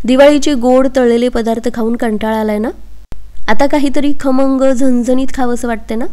दिवाळीचे गोड तळलेले पदार्थ खाऊन कंटाळा आलाय ना? आता काहीतरी खमंग झणझणीत खावंसं वाटते ना?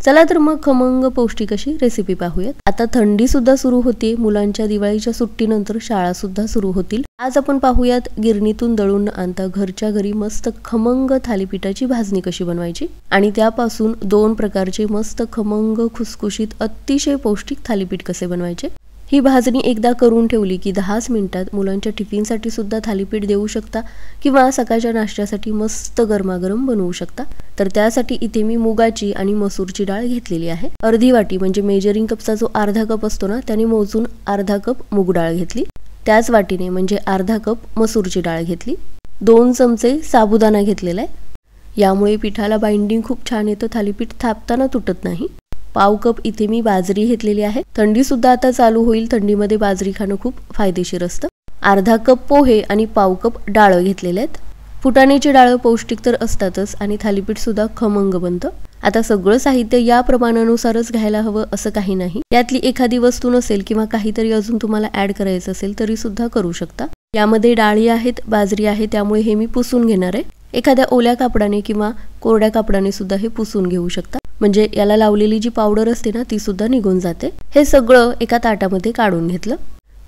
चला तर मग खमंग पौष्टिक अशी रेसिपी पाहूयात। आता थंडी सुद्धा सुरू होते, मुलांच्या दिवाळीच्या सुट्टीनंतर शाळा सुद्धा सुरू होतील। आज आपण पाहूयात गिरणीतून दळून आणता घरच्या घरी मस्त खमंग थालीपीठाची भाजणी कशी बनवायची आणि त्यापासून 2 प्रकारचे मस्त खमंग खुसखुशीत अतिशय पौष्टिक थालीपीठ कसे बनवायचे। ही भाजणी एकदा करून ठेवली की 10 मिनिटात मुलांच्या टिफिनसाठी सुद्धा थालीपीठ देऊ शकता किंवा सकाळच्या नाश्त्यासाठी मस्त गरमागरम बनवू शकता। तर त्यासाठी इथे मी मुगाची आणि मसूरची डाळ घेतलेली आहे। अर्धी वाटी म्हणजे मेजरिंग कपचा जो अर्धा कप असतो ना, त्याने मोजून अर्धा कप मूग डाळ घेतली। त्याच वाटीने म्हणजे अर्धा कप मसूरची डाळ घेतली। 2 चमचे साबुदाणा घेतलेला आहे। यामुळे पिठाला बाइंडिंग खूप छान येतं, थालीपीठ थापताना तुटत नाही। पाव कप इथे मी बाजरी घेतलेली आहे। थंडी सुद्धा आता चालू होईल, थंडीमध्ये बाजरी खाणं खूप फायदेशीर असतं। अर्धा कप पोहे आणि पाव कप डाळ घेतलेले आहेत। फुटाण्याची डाळ पौष्टिक तर असतातच आणि थालीपीठ सुद्धा खमंग बनतं। आता सगळं साहित्य या प्रमाणानुसारच घ्यायला हवं असं काही नाही। यातली एखादी वस्तू नसेल किंवा काहीतरी अजून तुम्हाला ऍड करायचं असेल तरी सुद्धा करू शकता। यामध्ये डाळी आहेत, बाजरी आहे, त्यामुळे हे मी पुसून घेणार आहे। एखाद्या ओल्या कापडाने किंवा कोरड्या कापडाने सुद्धा हे पुसून घेऊ शकता, म्हणजे याला लावलेली जी पावडर असते ना ती सुद्धा निघून जाते। हे सगळं एका ताटामध्ये काढून घेतलं।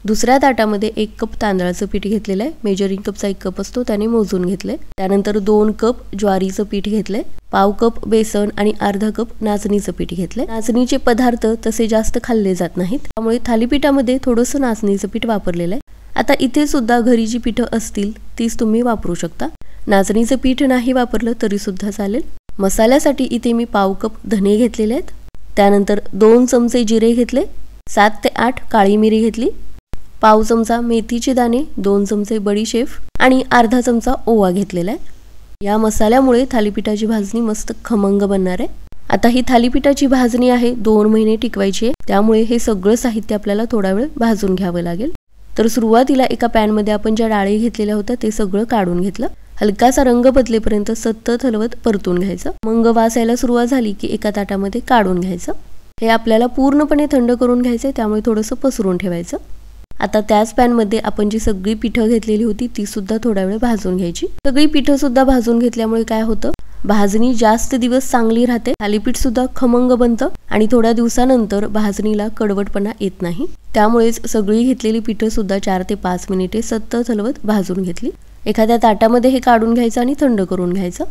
दुसऱ्या ताटामध्ये 1 कप तांदळाचं पीठ घेतलेलं आहे। मेजरिंग कपचा 1 कप असतो त्याने मोजून घेतले। त्यानंतर 2 कप ज्वारीचं पीठ घेतलंय, पाव कप बेसन आणि अर्धा कप नाचणीचं पीठ घेतलंय। नाचणीचे पदार्थ तसे जास्त खाल्ले जात नाहीत, त्यामुळे थालीपीठामध्ये थोडंसं नाचणीचं पीठ वापरलेलं आहे। आता इथे सुद्धा घरी जी पीठं असतील तीच तुम्ही वापरू शकता। नाचणीचं पीठ नाही वापरलं तरी सुद्धा चालेल। मसाल्यासाठी इथे मी पाव कप धने घेतलेले आहेत। त्यानंतर 2 चमचे जिरे घेतले, 7 ते 8 काळी मिरी घेतली, पाव चमचा मेथीचे दाणे, 2 चमचे बडीशेप आणि अर्धा चमचा ओवा घेतलेला आहे। या मसाल्यामुळे थालीपीठाची भाजणी मस्त खमंग बनणार आहे। आता ही थालीपीठाची भाजणी आहे 2 महिने टिकवायची आहे, त्यामुळे हे सगळं साहित्य आपल्याला थोडा वेळ भाजून घ्यावं लागेल। तर सुरुवातीला एका पॅन मध्ये आपण ज्या डाळी घेतलेल्या होत्या ते सगळं काढून घेतलं। हलकासा रंग बदलेपर्यंत सतत हलवत परतून घ्यायचं। मग वास यायला सुरुवात झाली की एका ताटामध्ये काढून घ्यायचं। हे आपल्याला पूर्णपणे थंड करून घ्यायचंय, त्यामुळे थोडंसं पसरून ठेवायचं। आता त्याच पॅन मध्ये आपण जी सगळी पिठं घेतलेली होती ती सुद्धा थोडा वेळ भाजून घ्यायची। सगळी पिठं सुद्धा भाजून घेतल्यामुळे काय होतं, भाजणी जास्त दिवस चांगली राहते, थालीपीठ सुद्धा खमंग बनतं आणि थोड्या दिवसानंतर भाजणीला कडवटपणा येत नाही। त्यामुळेच सगळी घेतलेली पिठं सुद्धा 4 ते 5 मिनिटे सतत हलवत भाजून घेतली। एखाद्या ताटामध्ये हे काढून घ्यायचं आणि थंड करून घ्यायचं।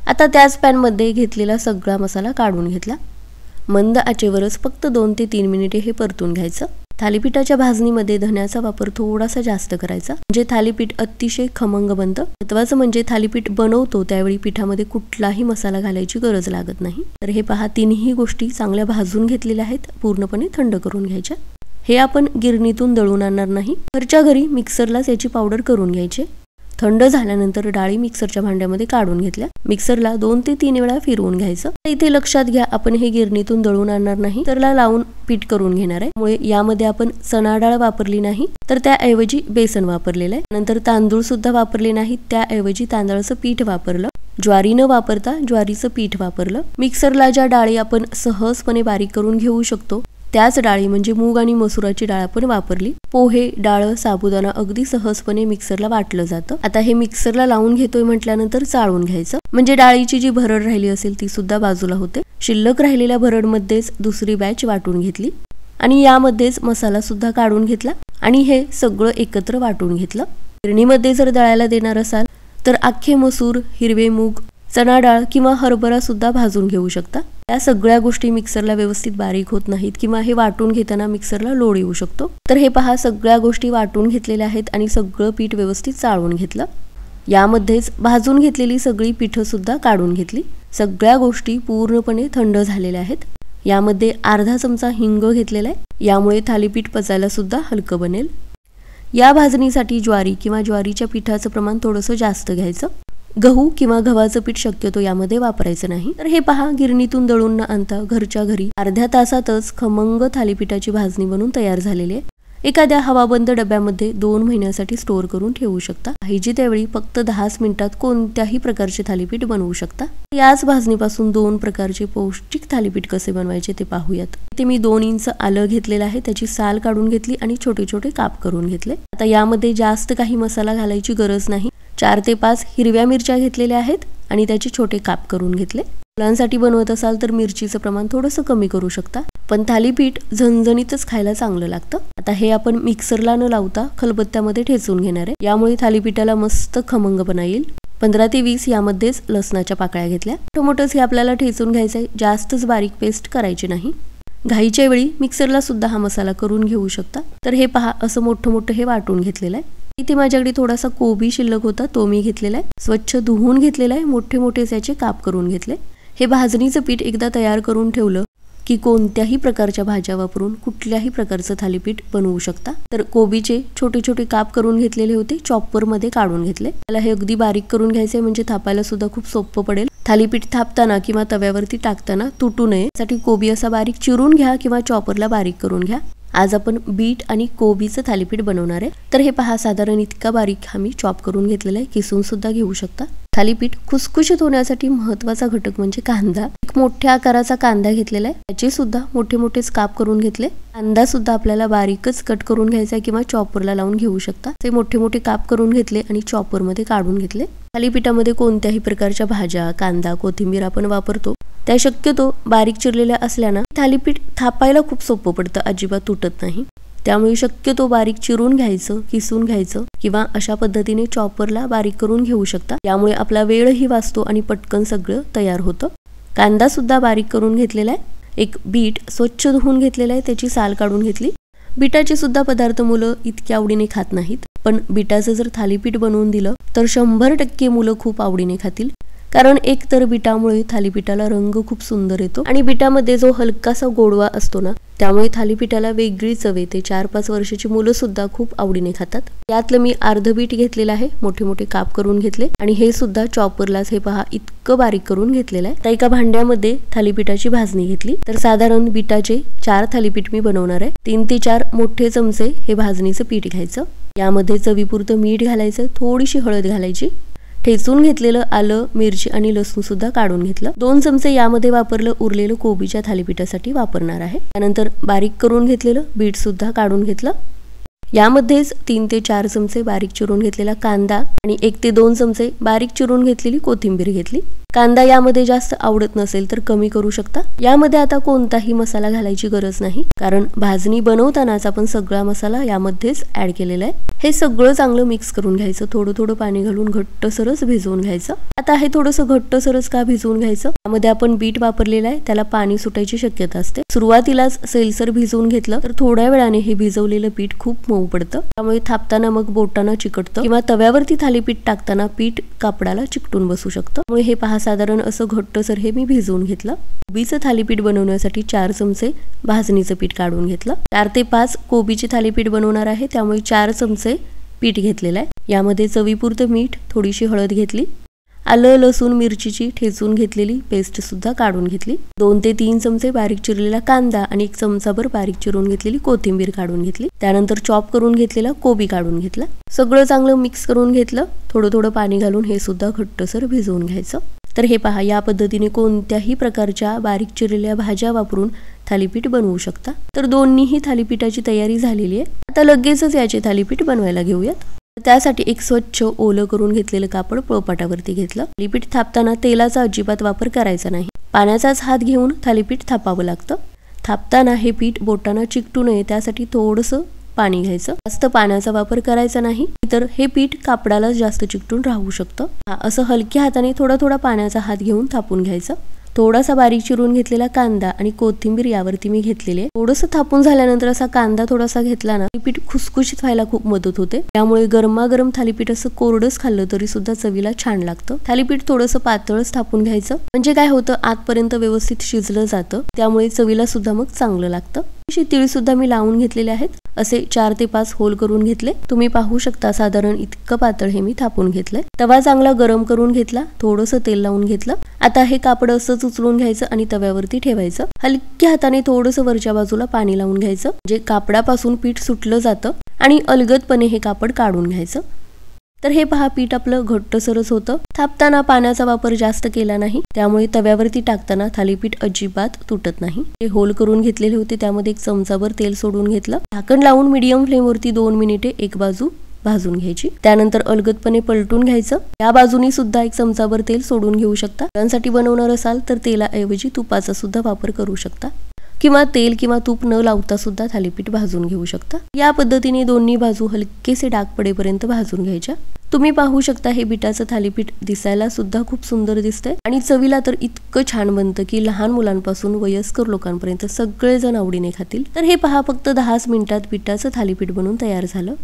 आता त्याच पॅन मध्ये घेतलेला सगळा मसाला काढून घेतला। मंद आचेवरच फक्त 2 ते 3 मिनिटे हे परतून घ्यायचं। थालीपीठाच्या भाजणीमध्ये धण्याचा वापर थोडासा जास्त करायचा, म्हणजे थालीपीठ अतिशय खमंग बनतं। महत्त्वाचं म्हणजे थालीपीठ बनवतो त्यावेळी पिठामध्ये कुठलाही मसाला घालायची गरज लागत नाही। तर हे पहा, तिन्ही गोष्टी चांगल्या भाजून घेतलेल्या आहेत, पूर्णपणे थंड करून घ्यायच्या। हे आपण गिरणीतून दळून आणणार नाही, घरच्या घरी मिक्सरलाच याची पावडर करून घ्यायची। थंड झाल्यानंतर डाळी मिक्सरच्या भांड्यामध्ये काढून घेतल्या। मिक्सरला 2 ते 3 वेळा फिरवून घ्यायचं। इथे लक्षात घ्या, आपण हे गिरणीतून दळून आणणार नाही, मिक्सरला लावून पीठ करून घेणार आहे। त्यामुळे यामध्ये आपण चणा डाळ वापरली नाही, तर त्याऐवजी बेसन वापरलेलं आहे। नंतर तांदूळ सुद्धा वापरले नाही, त्याऐवजी तांदळाचं पीठ वापरलं। ज्वारी न वापरता ज्वारीचं पीठ वापरलं। मिक्सरला ज्या डाळी आपण सहजपणे बारीक करून घेऊ शकतो त्याच डाळी म्हणजे मूग आणि मसुराची डाळ आपण वापरली। पोहे, डाळ, साबुदाणा अगदी सहजपणे मिक्सरला वाटलं जातं। आता हे मिक्सरला लावून घेतोय म्हटल्यानंतर चाळून घ्यायचं, म्हणजे डाळीची जी भरड राहिली असेल ती सुद्धा बाजूला होते। शिल्लक राहिलेल्या भरडमध्येच दुसरी बॅच वाटून घेतली आणि यामध्येच मसाला सुद्धा काढून घेतला आणि हे सगळं एकत्र वाटून घेतलं। गिरणीमध्ये जर दळायला देणार असाल तर अख्खे मसूर, हिरवे मूग, चणा डाळ किंवा हरभरा सुद्धा भाजून घेऊ शकता। या सगळ्या गोष्टी मिक्सरला व्यवस्थित बारीक होत नाहीत किंवा हे वाटून घेताना मिक्सरला लोड येऊ शकतो। तर हे पहा, सगळ्या गोष्टी वाटून घेतलेल्या आहेत आणि सगळं पीठ व्यवस्थित चाळून घेतलं। यामध्येच भाजून घेतलेली सगळी पिठं सुद्धा काढून घेतली। सगळ्या गोष्टी पूर्णपणे थंड झालेल्या आहेत। यामध्ये अर्धा चमचा हिंग घेतलेला आहे, यामुळे थालीपीठ पचायला सुद्धा हलकं बनेल। या भाजणीसाठी ज्वारी किंवा ज्वारीच्या पिठाचं प्रमाण थोडंसं जास्त घ्यायचं। गहू किंवा गव्हाचं पीठ शक्यतो यामध्ये वापरायचं नाही। तर हे पहा, गिरणीतून दळून न आणता घरच्या घरी अर्ध्या तासातच खमंग थालीपीठाची भाजणी बनून तयार झालेली आहे। एखाद्या हवाबंद डब्यामध्ये 2 महिन्यासाठी स्टोअर करून ठेवू शकता. पाहिजे त्यावेळी फक्त 10 मिनिटात कोणत्याही प्रकारचे थालीपीठ बनवू शकता. याच भाजणीपासून 2 प्रकारचे पौष्टिक थालीपीठ कसे बनवायचे ते पाहूयात. इथे मी 2 इंच आलं घेतलेलं आहे, त्याची साल काढून घेतली आणि छोटे छोटे काप करून घेतले. आता यामध्ये जास्त काही मसाला घालायची गरज नाही. 4 ते 5 हिरव्या मिरच्या घेतलेल्या आहेत आणि त्याचे छोटे काप करून घेतले. मुलांसाठी बनवत असाल तर मिरचीचं प्रमाण थोडंसं कमी करू शकता, पण थालीपीठ झणझणीतच खायला चांगलं लागतं. आता हे आपण मिक्सरला न लावता खलबत्त्यामध्ये ठेचून घेणार आहे. यामुळे थालीपीठाला मस्त खमंगपणा येईल. 15 ते 20 यामध्येच लसणाच्या पाकळ्या घेतल्या. टोमॅटोच हे आपल्याला ठेचून घ्यायचंय, जास्तच बारीक पेस्ट करायची नाही. घाईच्या वेळी मिक्सरला सुद्धा हा मसाला करून घेऊ शकता. तर हे पहा, असं मोठं मोठं हे वाटून घेतलेलं आहे. इथे माझ्याकडे थोडासा कोबी शिल्लक होता, तो मी घेतलेला आहे. स्वच्छ धुवून घेतलेला आहे. मोठे मोठे त्याचे काप करून घेतले. हे भाजणीचं पीठ एकदा तयार करून ठेवलं की कोणत्याही प्रकारच्या भाज्या वापरून कुठल्याही प्रकारचं थालीपीठ बनवू शकता. तर कोबीचे छोटे छोटे काप करून घेतलेले होते, चॉपरमध्ये काढून घेतले. त्याला हे अगदी बारीक करून घ्यायचे, म्हणजे थापायला सुद्धा खूप सोपं पडेल. थालीपीठ थापताना किंवा तव्यावरती टाकताना तुटू नये साठी कोबी असा बारीक चिरून घ्या किंवा चॉपरला बारीक करून घ्या. आज आपण बीट आणि कोबीचं थालीपीठ बनवणार आहे. तर हे पहा, साधारण इतका बारीक आम्ही चॉप करून घेतलेला आहे. किसून सुद्धा घेऊ शकता. थालीपीठ खुसखुशीत होण्यासाठी महत्त्वाचा घटक म्हणजे कांदा. एक मोठ्या आकाराचा कांदा घेतलेला आहे, त्याचे सुद्धा मोठे मोठेच काप करून घेतले. कांदा सुद्धा आपल्याला बारीकच कट करून घ्यायचा किंवा चॉपरला लावून घेऊ शकता. ते मोठे मोठे काप करून घेतले आणि चॉपरमध्ये काढून घेतले. थालीपीठामध्ये कोणत्याही प्रकारच्या भाज्या, कांदा, कोथिंबीर आपण वापरतो, त्या शक्यतो बारीक चिरलेल्या असल्यानं थालीपीठ थापायला खूप सोपं पडतं, अजिबात तुटत नाही. त्यामुळे शक्यतो बारीक चिरून घ्यायचं, किसून घ्यायचं किंवा अशा पद्धतीने चॉपरला बारीक करून घेऊ शकता. यामुळे आपला वेळही वाचतो आणि पटकन सगळं तयार होतं. कांदा सुद्धा बारीक करून घेतलेला आहे. एक बीट स्वच्छ धुवून घेतलेला आहे, त्याची साल काढून घेतली. बीटाचे सुद्धा पदार्थ मुलं इतक्या आवडीने खात नाहीत, पण बीटाचं जर थालीपीठ बनवून दिलं तर 100% मुलं खूप आवडीने खातील. कारण एक तर बीटामुळे थालीपीठाला रंग खूप सुंदर येतो आणि बीटामध्ये जो हलकासा गोडवा असतो ना, त्यामुळे थालीपीठाला वेगळी चव येते. 4-5 वर्षाची मुलं सुद्धा खूप आवडीने खातात. यातलं मी अर्ध बीट घेतलेलं आहे, मोठे मोठे काप करून घेतले आणि हे सुद्धा चॉपरलाच हे पहा इतकं बारीक करून घेतलेलं आहे. तर एका भांड्यामध्ये थालीपीठाची भाजणी घेतली. तर साधारण बीटाचे 4 थालीपीठ मी बनवणार आहे. 3 ते 4 मोठे चमचे हे भाजणीचं पीठ घ्यायचं. यामध्ये चवीपुरतं मीठ घालायचं, थोडीशी हळद घालायची. ठेचून घेतलेलं आलं, मिरची आणि लसूण सुद्धा काढून घेतलं. 2 चमचे यामध्ये वापरलं, उरलेलं कोबीच्या थालीपीठासाठी वापरणार आहे. त्यानंतर बारीक करून घेतलेलं बीट सुद्धा काढून घेतलं. यामध्येच 3 ते 4 चमचे बारीक चिरून घेतलेला कांदा आणि 1 ते 2 चमचे बारीक चिरून घेतलेली कोथिंबीर घेतली. कांदा यामध्ये जास्त आवडत नसेल तर कमी करू शकता. यामध्ये आता कोणताही मसाला घालायची गरज नाही, कारण भाजणी बनवतानाच आपण सगळा मसाला यामध्येच ऍड केलेला आहे. हे सगळं चांगलं मिक्स करून घ्यायचं. थोडं थोडं पाणी घालून घट्टसरच भिजवून घ्यायचं. आता हे थोडंसं घट्टसरच का भिजवून घ्यायचं, यामध्ये आपण बीट वापरलेलं आहे, त्याला पाणी सुटायची शक्यता असते. सुरुवातीलाच सैलसर भिजवून घेतलं तर थोड्या वेळाने हे भिजवलेलं पीठ खूप मऊ पडतं. त्यामुळे थापताना मग बोटांना चिकटतं किंवा तव्यावरती थालीपीठ टाकताना पीठ कापडाला चिकटून बसू शकतं. त्यामुळे हे पहा, साधारण असं घट्टसर हे मी भिजवून घेतलं. कोबीचं थालीपीठ बनवण्यासाठी 4 चमचे भाजणीचं पीठ काढून घेतलं. 4 ते 5 कोबीचे थालीपीठ बनवणार आहे, त्यामुळे 4 चमचे पीठ घेतलेलं आहे. यामध्ये चवीपुरतं मीठ, थोडीशी हळद घेतली. आलं, लसूण, मिरचीची ठेचून घेतलेली पेस्ट सुद्धा काढून घेतली. 2 ते 3 चमचे बारीक चिरलेला कांदा आणि 1 चमचाभर बारीक चिरून घेतलेली कोथिंबीर काढून घेतली. त्यानंतर चॉप करून घेतलेला कोबी काढून घेतला. सगळं चांगलं मिक्स करून घेतलं. थोडं थोडं पाणी घालून हे सुद्धा घट्टसर भिजवून घ्यायचं. तर हे पहा, या पद्धतीने कोणत्याही प्रकारच्या बारीक चिरलेल्या भाज्या वापरून थालीपीठ बनवू शकता. तर दोन्हीही थालीपीठाची तयारी झालेली आहे. आता लगेचच याचे थालीपीठ बनवायला घेऊयात. त्यासाठी एक स्वच्छ ओलं करून घेतलेलं कापड पोळपाटावरती घेतलं. थालीपीठ थापताना तेलाचा अजिबात वापर करायचा नाही. पाण्याचाच हात घेऊन थालीपीठ थापावं लागतं. थापताना हे पीठ बोटांना चिकटू नये त्यासाठी थोडंसं पाणी घ्यायचं. जास्त पाण्याचा वापर करायचा नाही, तर हे पीठ कापडाला जास्त चिकटून राहू शकतं. असं हलक्या हाताने थोडा थोडा पाण्याचा हात घेऊन थापून घ्यायचं. थोडासा बारीक चिरून घेतलेला कांदा आणि कोथिंबीर यावरती मी घेतलेली आहे. थोडंसं थापून झाल्यानंतर असा कांदा थोडासा घेतला ना, पीठ खुसखुशीत व्हायला खूप मदत होते. त्यामुळे गरमागरम थालीपीठ असं कोरडंच खाल्लं तरी सुद्धा चवीला छान लागतं. थालीपीठ थोडंसं पातळच थापून घ्यायचं, म्हणजे काय होतं, आतपर्यंत व्यवस्थित शिजलं जातं. त्यामुळे चवीला सुद्धा मग चांगलं लागतं. अशी तीळ सुद्धा मी लावून घेतलेले आहेत. असे 4 ते 5 होल करून घेतले. तुम्ही पाहू शकता साधारण इतकं पातळ हे मी थापून घेतलंय. तवा चांगला गरम करून घेतला, थोडंसं तेल लावून घेतलं. आता हे कापड असंच उचलून घ्यायचं आणि तव्यावरती ठेवायचं. हलक्या हाताने थोडंसं वरच्या बाजूला पाणी लावून घ्यायचं, जे कापडापासून पीठ सुटलं जातं आणि अलगदपणे हे कापड काढून घ्यायचं. तर हे पहा पीठ आपलं घट्टसरच होतं. थापताना पाण्याचा वापर जास्त केला नाही, त्यामुळे तव्यावरती टाकताना थालीपीठ अजिबात तुटत नाही. हे होल करून घेतलेले होते, त्यामध्ये 1 चमचाभर तेल सोडून घेतलं. झाकण लावून मीडियम फ्लेमवरती 2 मिनिटे एक बाजू भाजून घ्यायची. त्यानंतर अलगदपणे पलटून घ्यायचं. या बाजूनी सुद्धा 1 चमचाभर तेल सोडून घेऊ शकता. त्यांसाठी बनवणार असाल तर तेलाऐवजी तुपाचा सुद्धा वापर करू शकता, किंवा तेल किंवा तूप न लावता सुद्धा थालीपीठ भाजून घेऊ शकता. या पद्धतीने दोन्ही बाजू हलकेसे डाग पडेपर्यंत भाजून घ्यायच्या. तुम्ही पाहू शकता हे बिटाचं थालीपीठ दिसायला सुद्धा खूप सुंदर दिसतंय आणि चवीला तर इतकं छान बनतं की लहान मुलांपासून वयस्कर लोकांपर्यंत सगळेजण आवडीने खातील. तर हे पहा फक्त 10 मिनिटात बिटाचं थालीपीठ बनवून तयार झालं.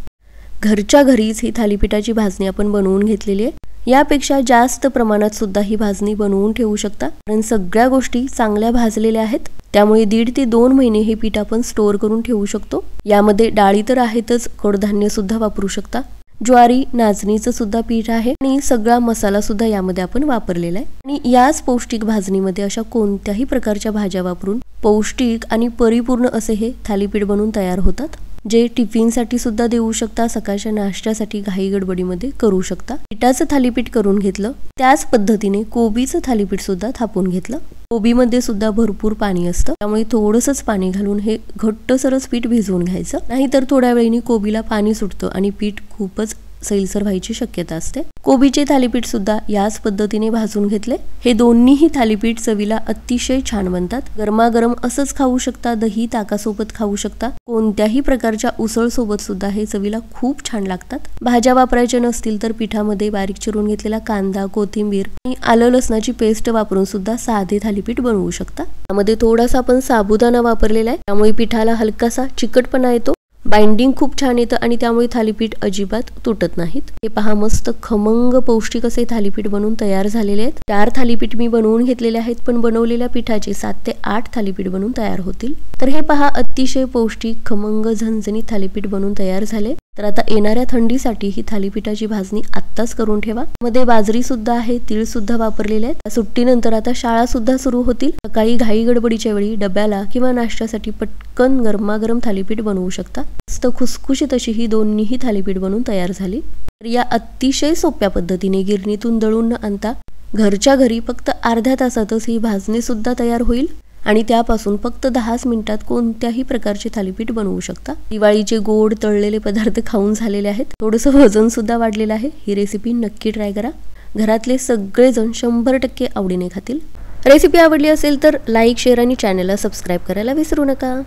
घरच्या घरीच ही थालीपीठाची भाजणी आपण बनवून घेतलेली आहे. यापेक्षा जास्त प्रमाणात सुद्धा ही भाजणी बनवून ठेवू शकता, कारण सगळ्या गोष्टी चांगल्या भाजलेल्या आहेत. त्यामुळे 1.5 ते 2 महिने हे पीठ आपण स्टोअर करून ठेवू शकतो. यामध्ये डाळी तर आहेतच, कडधान्य सुद्धा वापरू शकता. ज्वारी, नाचणीचं सुद्धा पीठ आहे आणि सगळा मसाला सुद्धा यामध्ये आपण वापरलेला आहे. आणि याच पौष्टिक भाजणीमध्ये अशा कोणत्याही प्रकारच्या भाज्या वापरून पौष्टिक आणि परिपूर्ण असे हे थालीपीठ बनवून तयार होतात, जे टिफिनसाठी सुद्धा देऊ शकता, सकाळच्या नाश्त्यासाठी घाई गडबडीमध्ये करू शकता. पिठाचं थालीपीठ करून घेतलं. त्याच पद्धतीने कोबीचं थालीपीठ सुद्धा थापून घेतलं. कोबीमध्ये सुद्धा भरपूर पाणी असतं, त्यामुळे थोडंसंच पाणी घालून हे घट्टसरच पीठ भिजवून घ्यायचं. नाहीतर थोड्या वेळाने कोबीला पाणी सुटतं आणि पीठ खूपच सैलसर व्हायची शक्यता असते. कोबीचे थालीपीठ सुद्धा याच पद्धतीने भाजून घेतले. हे दोन्हीही थालीपीठ चवीला अतिशय छान बनतात. गरमागरम असंच खाऊ शकता, दही ताकासोबत खाऊ शकता, कोणत्याही प्रकारच्या उसळ सोबत सुद्धा हे चवीला खूप छान लागतात. भाज्या वापरायच्या नसतील तर पिठामध्ये बारीक चिरून घेतलेला कांदा, कोथिंबीर आणि आलं लसणाची पेस्ट वापरून सुद्धा साधे थालीपीठ बनवू शकता. त्यामध्ये थोडासा आपण साबुदाणा वापरलेला आहे, त्यामुळे पिठाला हलकासा चिकटपणा येतो. बाइंडिंग खूप छान येतं आणि त्यामुळे थालीपीठ अजिबात तुटत नाहीत. हे पहा मस्त खमंग पौष्टिक असे थालीपीठ बनवून तयार झालेले आहेत. 4 थालीपीठ मी बनवून घेतलेले आहेत, पण बनवलेल्या पिठाचे 7 ते 8 थालीपीठ बनवून तयार होतील. तर हे पहा अतिशय पौष्टिक खमंग झणझणीत थालीपीठ बनवून तयार झाले. तर आता येणाऱ्या थंडीसाठी ही थालीपीठाची भाजणी आत्ताच करून ठेवा. मध्ये बाजरी सुद्धा आहे, तीळ सुद्धा वापरलेले आहेत. सुट्टीनंतर आता शाळा सुद्धा सुरू होतील. सकाळी घाई गडबडीच्या वेळी डब्याला किंवा नाश्त्यासाठी पटकन गरमागरम थालीपीठ बनवू शकता. मस्त खुसखुशीत अशी ही दोन्हीही थालीपीठ बनवून तयार झाली. तर या अतिशय सोप्या पद्धतीने गिरणीतून दळून न आणता घरच्या घरी फक्त अर्ध्या तासातच ही भाजणी सुद्धा तयार होईल आणि त्यापासून फक्त 10 मिनिटात कोणत्याही प्रकारचे थालीपीठ बनवू शकता. दिवाळीचे गोड तळलेले पदार्थ खाऊन झालेले आहेत, थोडंसं वजन सुद्धा वाढलेलं आहे. ही रेसिपी नक्की ट्राय करा. घरातले सगळेजण 100% आवडीने खातील. रेसिपी आवडली असेल तर लाईक, शेअर आणि चॅनलला सबस्क्राईब करायला विसरू नका.